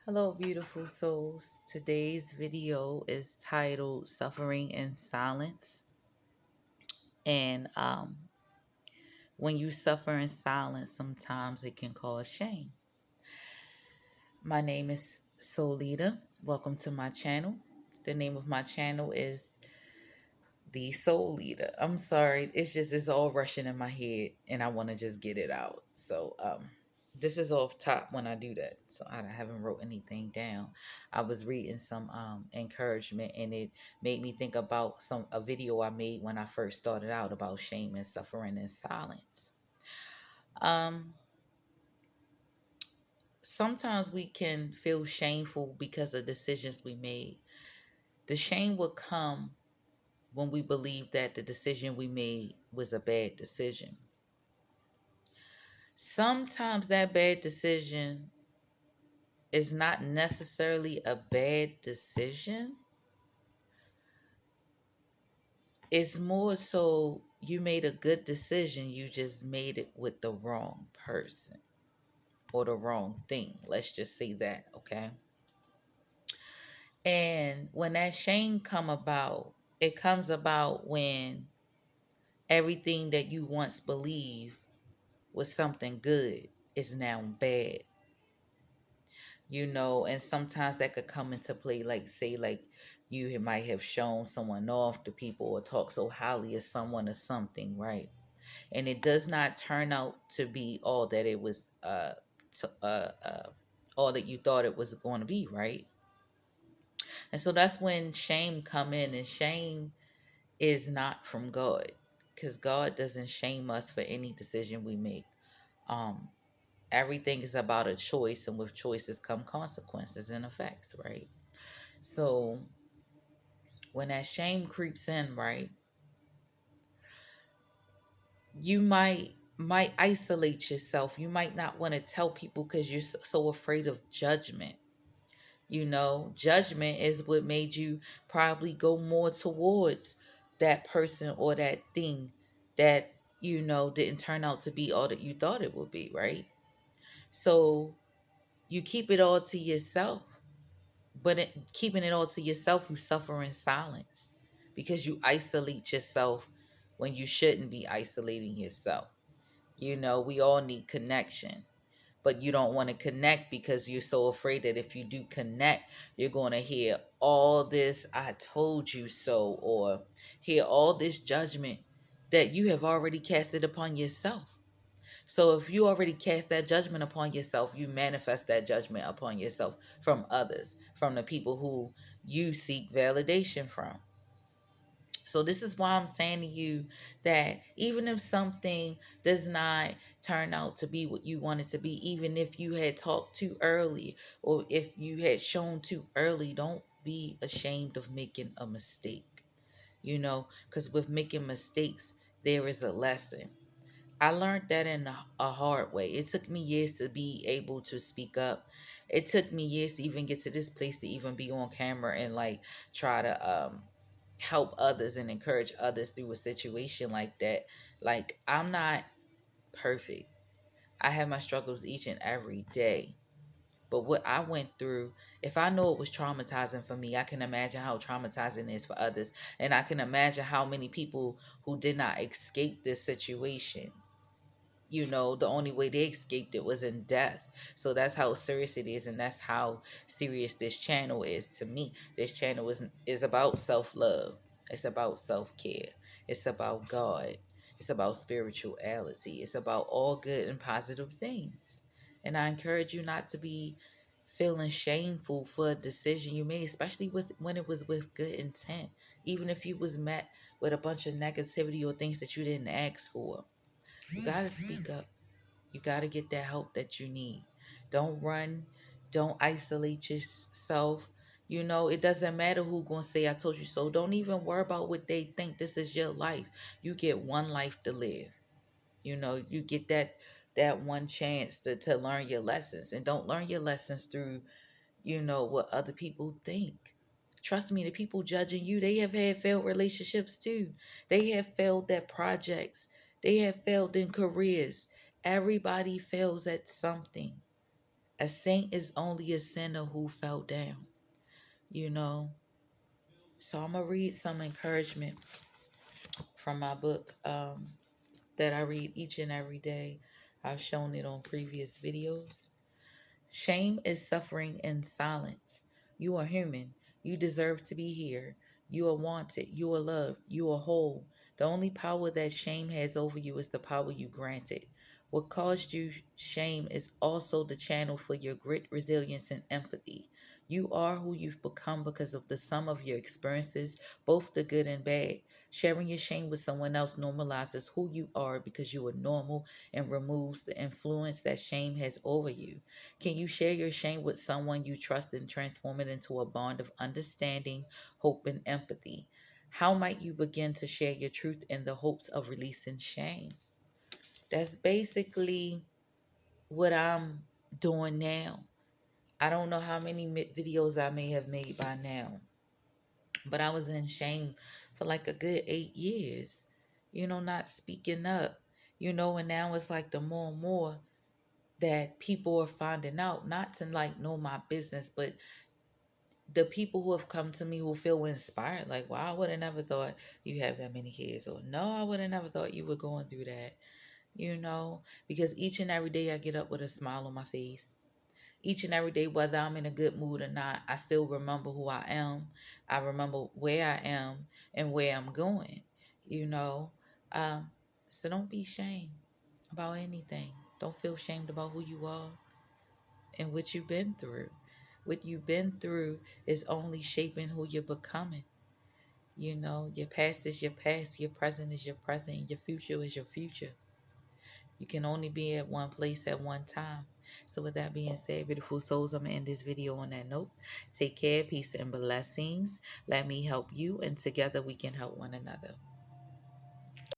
Hello, beautiful souls. Today's video is titled Suffering in Silence. And when you suffer in silence, sometimes it can cause shame. My name is Solita. Welcome to my channel. The name of my channel is The Soul Leader. I'm sorry, it's all rushing in my head and I want to just get it out. So this is off top when I do that. So I haven't wrote anything down. I was reading some encouragement and it made me think about a video I made when I first started out about shame and suffering in silence. Um Sometimes we can feel shameful because of decisions we made. The shame will come when we believe that the decision we made was a bad decision. Sometimes that bad decision is not necessarily a bad decision. It's more so you made a good decision, you just made it with the wrong person or the wrong thing. Let's just say that, okay? And when that shame come about, it comes about when everything that you once believed was something good is now bad. And sometimes that could come into play, like say like you might have shown someone off to people or talk so highly of someone or something, right? And it does not turn out to be all that it was to, all that you thought it was going to be, right? And so that's when shame come in, and shame is not from God, because God doesn't shame us for any decision we make. um Everything is about a choice, and with choices come consequences and effects, right? So when that shame creeps in, right, you might isolate yourself. You might not want to tell people because you're so afraid of judgment. Judgment is what made you probably go more towards that person or that thing that didn't turn out to be all that you thought it would be, right? So you keep it all to yourself. But keeping it all to yourself, you suffer in silence because you isolate yourself when you shouldn't be isolating yourself. We all need connection, but you don't want to connect because you're so afraid that if you do connect, you're going to hear all this "I told you so," or hear all this judgment that you have already casted upon yourself. So if you already cast that judgment upon yourself, you manifest that judgment upon yourself from others, from the people who you seek validation from. So this is why I'm saying to you that even if something does not turn out to be what you want it to be, even if you had talked too early or if you had shown too early, don't be ashamed of making a mistake. Because with making mistakes, there is a lesson. I learned that in a hard way. It took me years to be able to speak up. It took me years to even get to this place to even be on camera and like try to help others and encourage others through a situation like that. Like, I'm not perfect. I have my struggles each and every day. But what I went through, if I know it was traumatizing for me, I can imagine how traumatizing it is for others. And I can imagine how many people who did not escape this situation, the only way they escaped it was in death. So that's how serious it is, and that's how serious this channel is to me. This channel is about self-love. It's about self-care. It's about God. It's about spirituality. It's about all good and positive things. And I encourage you not to be feeling shameful for a decision you made, especially when it was with good intent. Even if you was met with a bunch of negativity or things that you didn't ask for, you got to speak up. You got to get that help that you need. Don't run. Don't isolate yourself. It doesn't matter who going to say I told you so. Don't even worry about what they think. This is your life. You get one life to live. You get that one chance to learn your lessons, and don't learn your lessons through what other people think. Trust me, the people judging you, they have had failed relationships too. They have failed at projects. They have failed in careers. Everybody fails at something. A saint is only a sinner who fell down, you know. So I'm going to read some encouragement from my book that I read each and every day. I've shown it on previous videos. Shame is suffering in silence. You are human. You deserve to be here. You are wanted. You are loved. You are whole. The only power that shame has over you is the power you granted. What caused you shame is also the channel for your grit, resilience, and empathy. You are who you've become because of the sum of your experiences, both the good and bad. Sharing your shame with someone else normalizes who you are because you are normal and removes the influence that shame has over you. Can you share your shame with someone you trust and transform it into a bond of understanding, hope, and empathy? How might you begin to share your truth in the hopes of releasing shame? That's basically what I'm doing now. I don't know how many videos I may have made by now, but I was in shame for like a good 8 years, not speaking up, and now it's like the more and more that people are finding out, not to like know my business, but the people who have come to me who feel inspired, like, wow, I would have never thought you have that many kids, or no, I would have never thought you were going through that, because each and every day I get up with a smile on my face. Each and every day, whether I'm in a good mood or not, I still remember who I am. I remember where I am and where I'm going, you know. Um, so don't be ashamed about anything. Don't feel shamed about who you are and what you've been through. What you've been through is only shaping who you're becoming. Your past is your past, your present is your present, and your future is your future. You can only be at one place at one time. So with that being said, beautiful souls, I'm going to end this video on that note. Take care, peace, and blessings. Let me help you, and together we can help one another.